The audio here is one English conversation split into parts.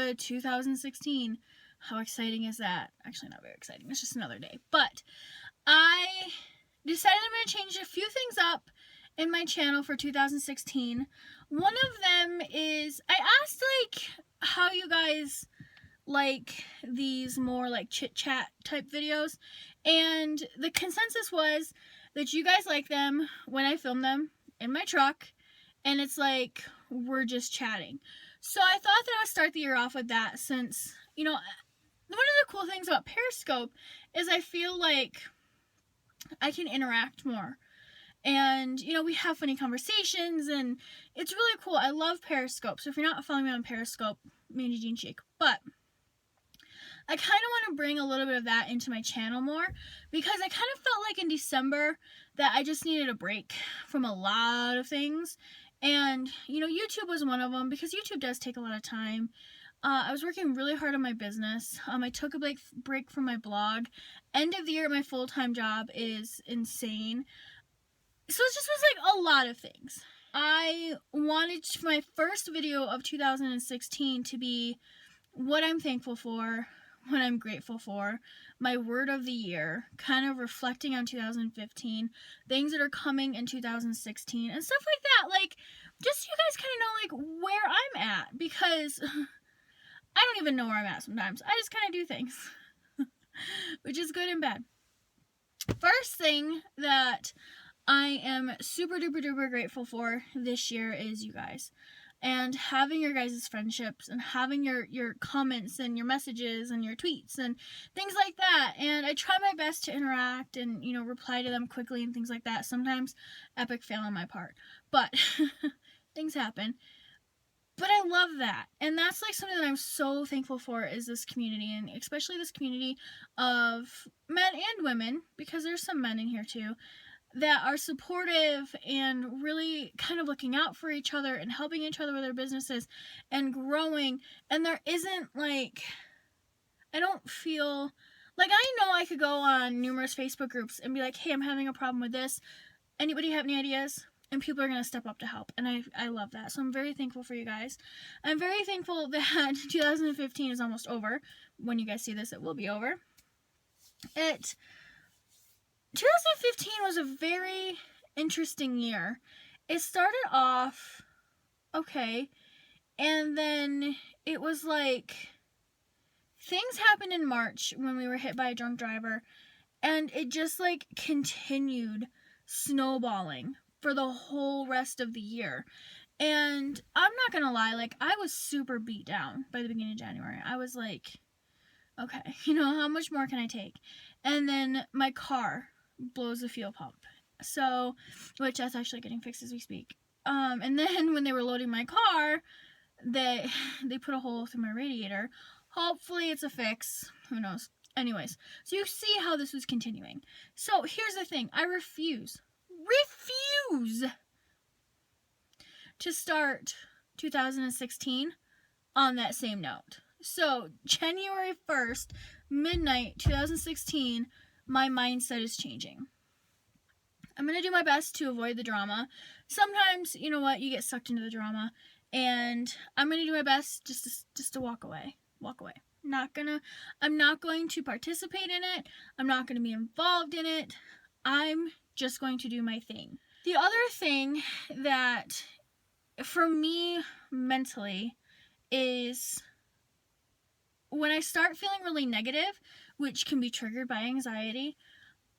to 2016. How exciting is that? Actually, not very exciting. It's just another day. But I decided I'm going to change a few things up in my channel for 2016. One of them is, I asked, like, how you guys like these more, like, chit-chat type videos. And the consensus was that you guys like them when I film them in my truck. And it's like, we're just chatting. So I thought that I would start the year off with that since, you know, one of the cool things about Periscope is I feel like I can interact more. And, you know, we have funny conversations and it's really cool. I love Periscope. So if you're not following me on Periscope, Mandy Jean Chic. But I kind of want to bring a little bit of that into my channel more because I kind of felt like in December that I just needed a break from a lot of things. And, you know, YouTube was one of them because YouTube does take a lot of time. I was working really hard on my business. I took a break from my blog. End of the year at my full-time job is insane. So it just was like a lot of things. I wanted my first video of 2016 to be what I'm thankful for, what I'm grateful for, my word of the year, kind of reflecting on 2015, things that are coming in 2016, and stuff like that. Like, just so you guys kind of know, like, where I'm at, because I don't even know where I'm at sometimes. I just kind of do things, which is good and bad. First thing that I am super duper duper grateful for this year is you guys. And having your guys' friendships and having your comments and your messages and your tweets and things like that. And I try my best to interact and, you know, reply to them quickly and things like that. Sometimes epic fail on my part. But things happen. But I love that. And that's like something that I'm so thankful for is this community. And especially this community of men and women, because there's some men in here too, that are supportive and really kind of looking out for each other and helping each other with their businesses and growing. And there isn't like, I don't feel like, I know I could go on numerous Facebook groups and be like, hey, I'm having a problem with this. Anybody have any ideas? And people are going to step up to help. And I love that. So I'm very thankful for you guys. I'm very thankful that 2015 is almost over. When you guys see this, it will be over. 2015 was a very interesting year. It started off okay, and then it was like things happened in March when we were hit by a drunk driver, and it just like continued snowballing for the whole rest of the year. And I'm not gonna lie, like, I was super beat down by the beginning of January. I was like, okay, you know, how much more can I take? And then my car blows the fuel pump. So, which that's actually getting fixed as we speak. And then when they were loading my car, they put a hole through my radiator. Hopefully it's a fix. Who knows? Anyways, so you see how this was continuing. So here's the thing. I refuse to start 2016 on that same note. So January 1st, midnight 2016, my mindset is changing. I'm going to do my best to avoid the drama. Sometimes, you know what, you get sucked into the drama, and I'm going to do my best just to walk away. I'm not going to participate in it. I'm not going to be involved in it. I'm just going to do my thing. The other thing that for me mentally is when I start feeling really negative, which can be triggered by anxiety,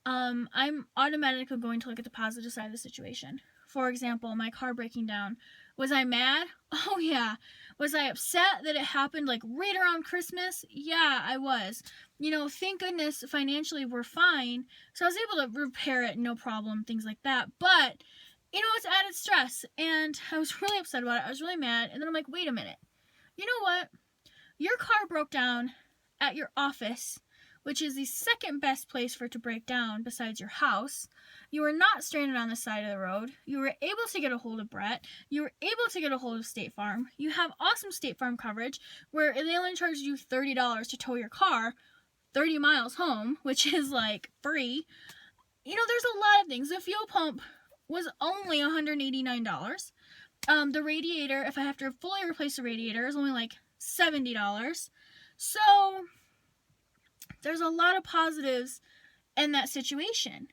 I'm automatically going to look at the positive side of the situation. For example, my car breaking down. Was I mad? Oh yeah. Was I upset that it happened like right around Christmas? Yeah, I was. You know, thank goodness financially we're fine. So I was able to repair it, no problem, things like that. But, you know, it's added stress. And I was really upset about it. I was really mad. And then I'm like, wait a minute. You know what? Your car broke down at your office, which is the second best place for it to break down besides your house. You were not stranded on the side of the road. You were able to get a hold of Brett. You were able to get a hold of State Farm. You have awesome State Farm coverage where they only charge you $30 to tow your car 30 miles home, which is like free. You know, there's a lot of things. The fuel pump was only $189. The radiator, if I have to fully replace the radiator, is only like $70. So there's a lot of positives in that situation.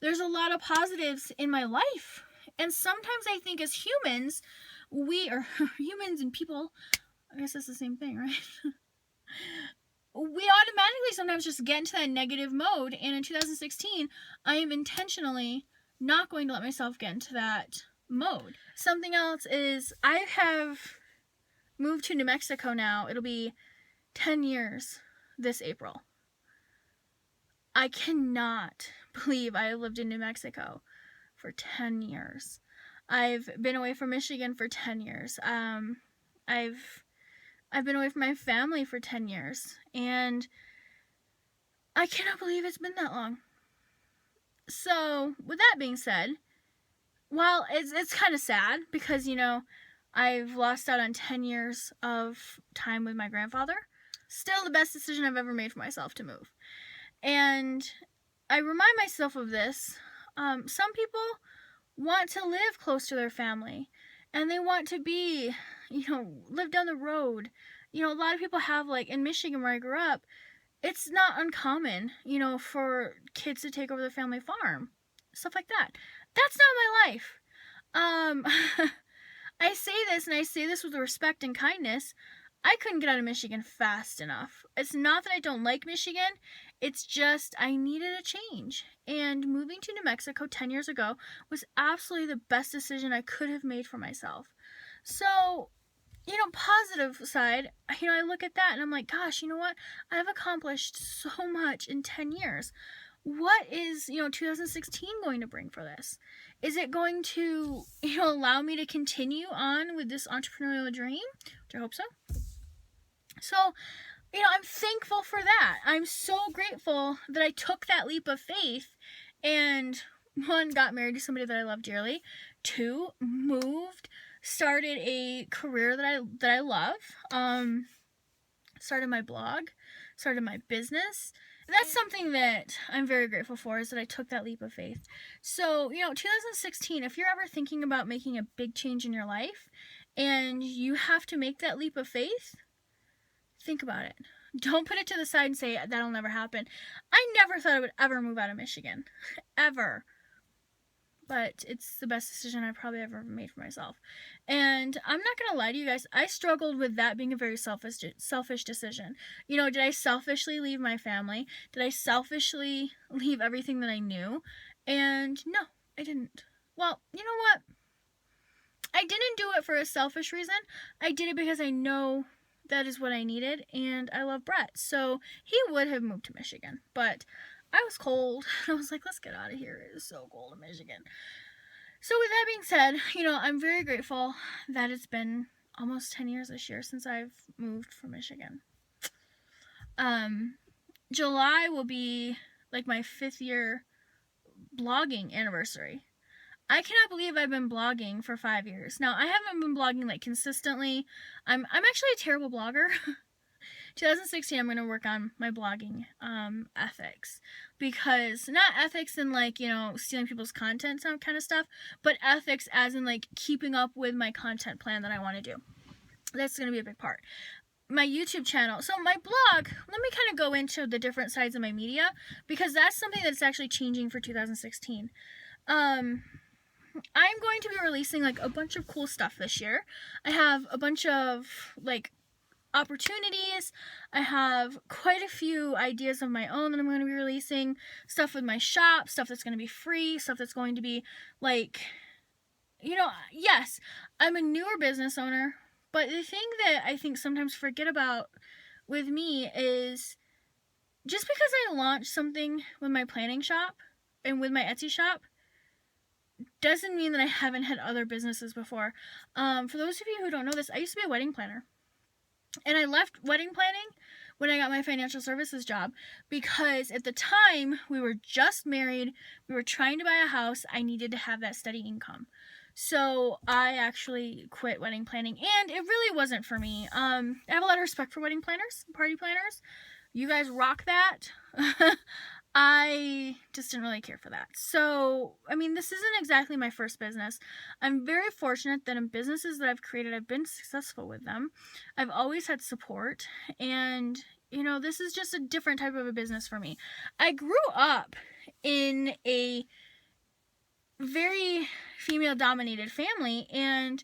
There's a lot of positives in my life. And sometimes I think as humans, we are humans and people, I guess that's the same thing, right? We automatically sometimes just get into that negative mode. And in 2016, I am intentionally not going to let myself get into that mode. Something else is I have moved to New Mexico now. It'll be 10 years this April. I cannot believe I have lived in New Mexico for 10 years. I've been away from Michigan for 10 years. I've been away from my family for 10 years, and I cannot believe it's been that long. So, with that being said, while it's kind of sad because, you know, I've lost out on 10 years of time with my grandfather, still the best decision I've ever made for myself to move. And I remind myself of this. Some people want to live close to their family, and they want to be, you know, live down the road. You know, a lot of people have, like, in Michigan where I grew up, it's not uncommon, you know, for kids to take over the family farm. Stuff like that. That's not my life. I say this, and I say this with respect and kindness. I couldn't get out of Michigan fast enough. It's not that I don't like Michigan. It's just I needed a change. And moving to New Mexico 10 years ago was absolutely the best decision I could have made for myself. So, you know, positive side, you know, I look at that and I'm like, gosh, you know what? I've accomplished so much in 10 years. What is, you know, 2016 going to bring for this? Is it going to, you know, allow me to continue on with this entrepreneurial dream? Which I hope so. So, you know, I'm thankful for that. I'm so grateful that I took that leap of faith and, one, got married to somebody that I love dearly. 2, moved, started a career that I love. Started my blog, started my business. That's something that I'm very grateful for, is that I took that leap of faith. So, you know, 2016, if you're ever thinking about making a big change in your life and you have to make that leap of faith, think about it. Don't put it to the side and say, that'll never happen. I never thought I would ever move out of Michigan. Ever. But it's the best decision I've probably ever made for myself. And I'm not going to lie to you guys, I struggled with that being a very selfish decision. You know, did I selfishly leave my family? Did I selfishly leave everything that I knew? And no, I didn't. Well, you know what? I didn't do it for a selfish reason. I did it because I know that is what I needed, and I love Brett. So he would have moved to Michigan, but I was cold. I was like, let's get out of here. It is so cold in Michigan. So with that being said, you know, I'm very grateful that it's been almost 10 years this year since I've moved from Michigan. July will be like my 5th year blogging anniversary. I cannot believe I've been blogging for 5 years. Now, I haven't been blogging like consistently. I'm actually a terrible blogger. 2016, I'm going to work on my blogging ethics. Because, not ethics in like, you know, stealing people's content kind of stuff, but ethics as in like keeping up with my content plan that I want to do. That's going to be a big part. My YouTube channel. So my blog, let me kind of go into the different sides of my media, because that's something that's actually changing for 2016. I'm going to be releasing like a bunch of cool stuff this year. I have a bunch of like opportunities. I have quite a few ideas of my own that I'm going to be releasing. Stuff with my shop, stuff that's going to be free, stuff that's going to be like, you know, yes, I'm a newer business owner, but the thing that I think sometimes forget about with me is just because I launched something with my planning shop and with my Etsy shop doesn't mean that I haven't had other businesses before. For those of you who don't know this, I used to be a wedding planner. And I left wedding planning when I got my financial services job because at the time we were just married, we were trying to buy a house, I needed to have that steady income. So I actually quit wedding planning, and it really wasn't for me. I have a lot of respect for wedding planners, party planners. You guys rock that. I just didn't really care for that. So, I mean, this isn't exactly my first business. I'm very fortunate that in businesses that I've created, I've been successful with them. I've always had support, and, you know, this is just a different type of a business for me. I grew up in a very female-dominated family, and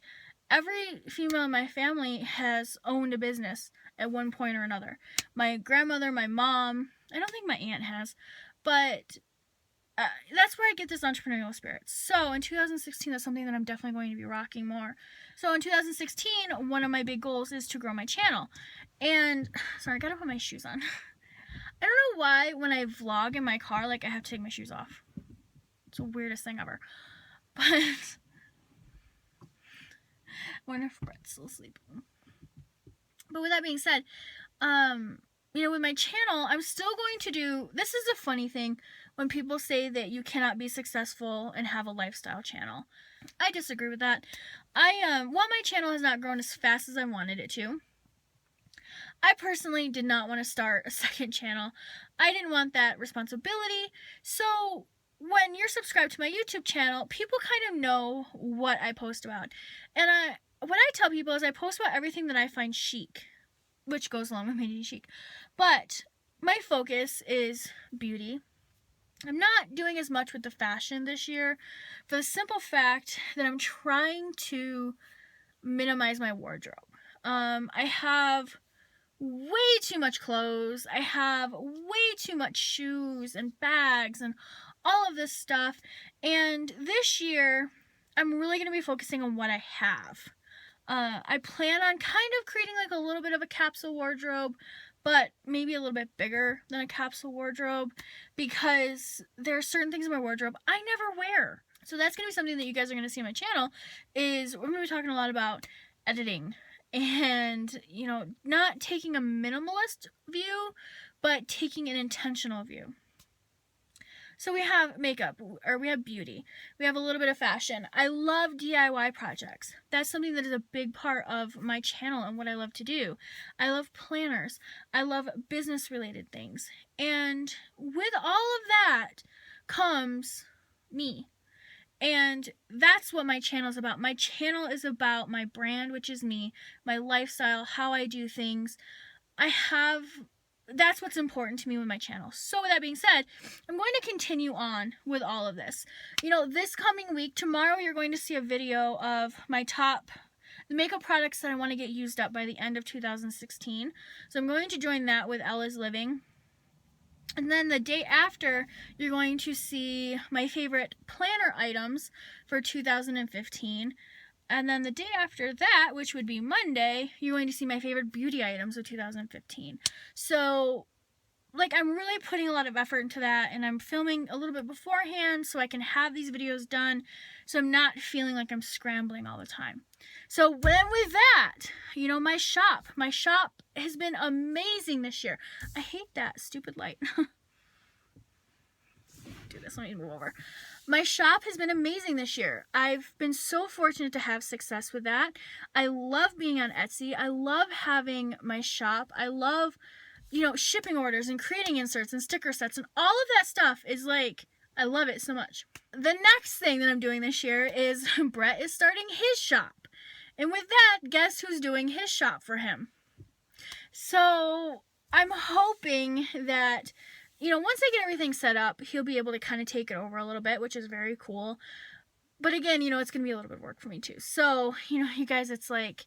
every female in my family has owned a business at one point or another. My grandmother, my mom, I don't think my aunt has, but that's where I get this entrepreneurial spirit. So in 2016, that's something that I'm definitely going to be rocking more. So in 2016, one of my big goals is to grow my channel. And, sorry, I gotta put my shoes on. I don't know why when I vlog in my car, like, I have to take my shoes off. It's the weirdest thing ever. But I wonder if Brett's still sleeping. But with that being said, you know, with my channel, I'm still going to do, this is a funny thing when people say that you cannot be successful and have a lifestyle channel. I disagree with that. While my channel has not grown as fast as I wanted it to, I personally did not want to start a second channel. I didn't want that responsibility. So when you're subscribed to my YouTube channel, people kind of know what I post about. And what I tell people is I post about everything that I find chic, which goes along with making chic. But my focus is beauty. I'm not doing as much with the fashion this year for the simple fact that I'm trying to minimize my wardrobe. I have way too much clothes. I have way too much shoes and bags and all of this stuff. And this year, I'm really going to be focusing on what I have. I plan on kind of creating like a little bit of a capsule wardrobe, but maybe a little bit bigger than a capsule wardrobe, because there are certain things in my wardrobe I never wear. So that's going to be something that you guys are going to see on my channel, is we're going to be talking a lot about editing and, you know, not taking a minimalist view, but taking an intentional view. So we have makeup, or we have beauty. We have a little bit of fashion. I love DIY projects. That's something that is a big part of my channel and what I love to do. I love planners. I love business-related things. And with all of that comes me. And that's what my channel is about. My channel is about my brand, which is me, my lifestyle, how I do things. That's what's important to me with my channel. So with that being said, I'm going to continue on with all of this. You know, this coming week, tomorrow, you're going to see a video of the makeup products that I want to get used up by the end of 2016. So I'm going to join that with Ella's Living. And then the day after, you're going to see my favorite planner items for 2015. And then the day after that, which would be Monday, you're going to see my favorite beauty items of 2015. So, like, I'm really putting a lot of effort into that, and I'm filming a little bit beforehand so I can have these videos done, so I'm not feeling like I'm scrambling all the time. So then with that, you know, my shop has been amazing this year. I hate that stupid light. Do this, let me move over. My shop has been amazing this year. I've been so fortunate to have success with that. I love being on Etsy. I love having my shop. I love, you know, shipping orders and creating inserts and sticker sets, and all of that stuff is like, I love it so much. The next thing that I'm doing this year is Brett is starting his shop. And with that, guess who's doing his shop for him? So I'm hoping that, you know, once I get everything set up, he'll be able to kind of take it over a little bit, which is very cool. But again, you know, it's going to be a little bit of work for me too. So, you know, you guys, it's like,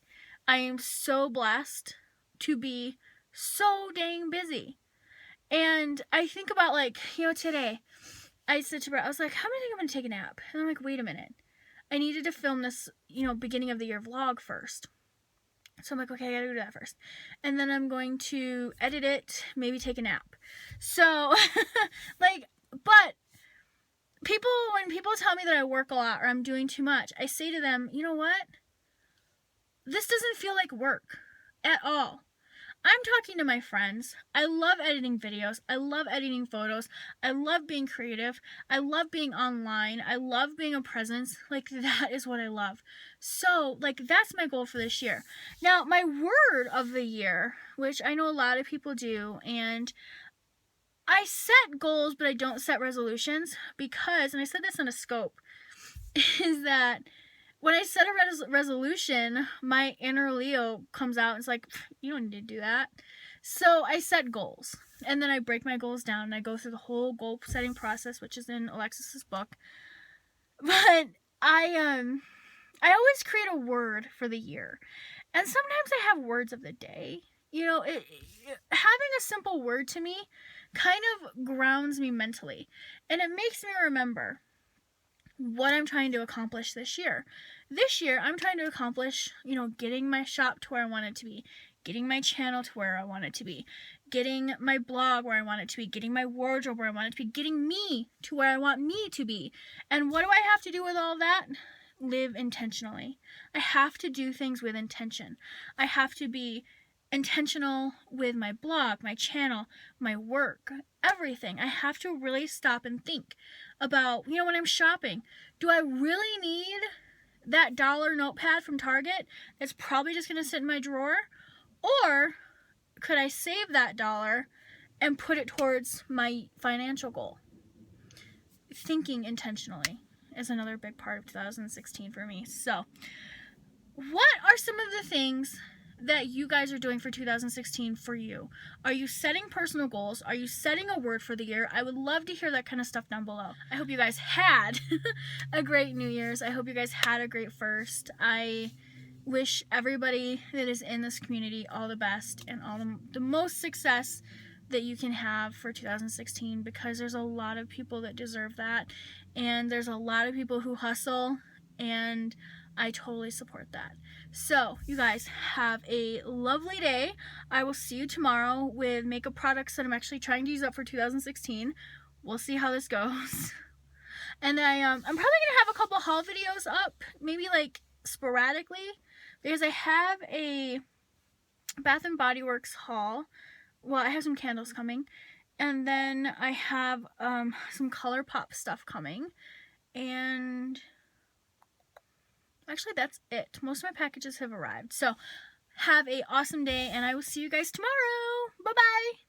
I am so blessed to be so dang busy. And I think about, like, you know, today, I said to Brett, I was like, how many think I'm going to take a nap? And I'm like, wait a minute. I needed to film this, you know, beginning of the year vlog first. So I'm like, okay, I gotta do that first. And then I'm going to edit it, maybe take a nap. So, like, but when people tell me that I work a lot or I'm doing too much, I say to them, you know what? This doesn't feel like work at all. I'm talking to my friends. I love editing videos. I love editing photos. I love being creative. I love being online. I love being a presence. Like, that is what I love. So, like, that's my goal for this year. Now, my word of the year, which I know a lot of people do, and I set goals, but I don't set resolutions because, and I said this in a scope, is that when I set a resolution, my inner Leo comes out and it's like, you don't need to do that. So I set goals, and then I break my goals down, and I go through the whole goal setting process, which is in Alexis's book. But I always create a word for the year, and sometimes I have words of the day. You know, having a simple word to me kind of grounds me mentally, and it makes me remember what I'm trying to accomplish this year. This year, I'm trying to accomplish, getting my shop to where I want it to be, getting my channel to where I want it to be, getting my blog where I want it to be, getting my wardrobe where I want it to be, getting me to where I want me to be. And what do I have to do with all that? Live intentionally. I have to do things with intention. I have to be intentional with my blog, my channel, my work, everything. I have to really stop and think about, when I'm shopping, do I really need that dollar notepad from Target that's probably just going to sit in my drawer? Or could I save that dollar and put it towards my financial goal? Thinking intentionally is another big part of 2016 for me. So, what are some of the things that you guys are doing for 2016 for you? Are you setting personal goals? Are you setting a word for the year? I would love to hear that kind of stuff down below. I hope you guys had a great New Year's. I hope you guys had a great first. I wish everybody that is in this community all the best and all the most success that you can have for 2016, because there's a lot of people that deserve that, and there's a lot of people who hustle, and I totally support that. So, you guys have a lovely day. I will see you tomorrow with makeup products that I'm actually trying to use up for 2016. We'll see how this goes. And I'm probably going to have a couple haul videos up, maybe like sporadically, because I have a Bath & Body Works haul. Well, I have some candles coming. And then I have some ColourPop stuff coming. And actually, that's it. Most of my packages have arrived. So, have an awesome day, and I will see you guys tomorrow. Bye-bye.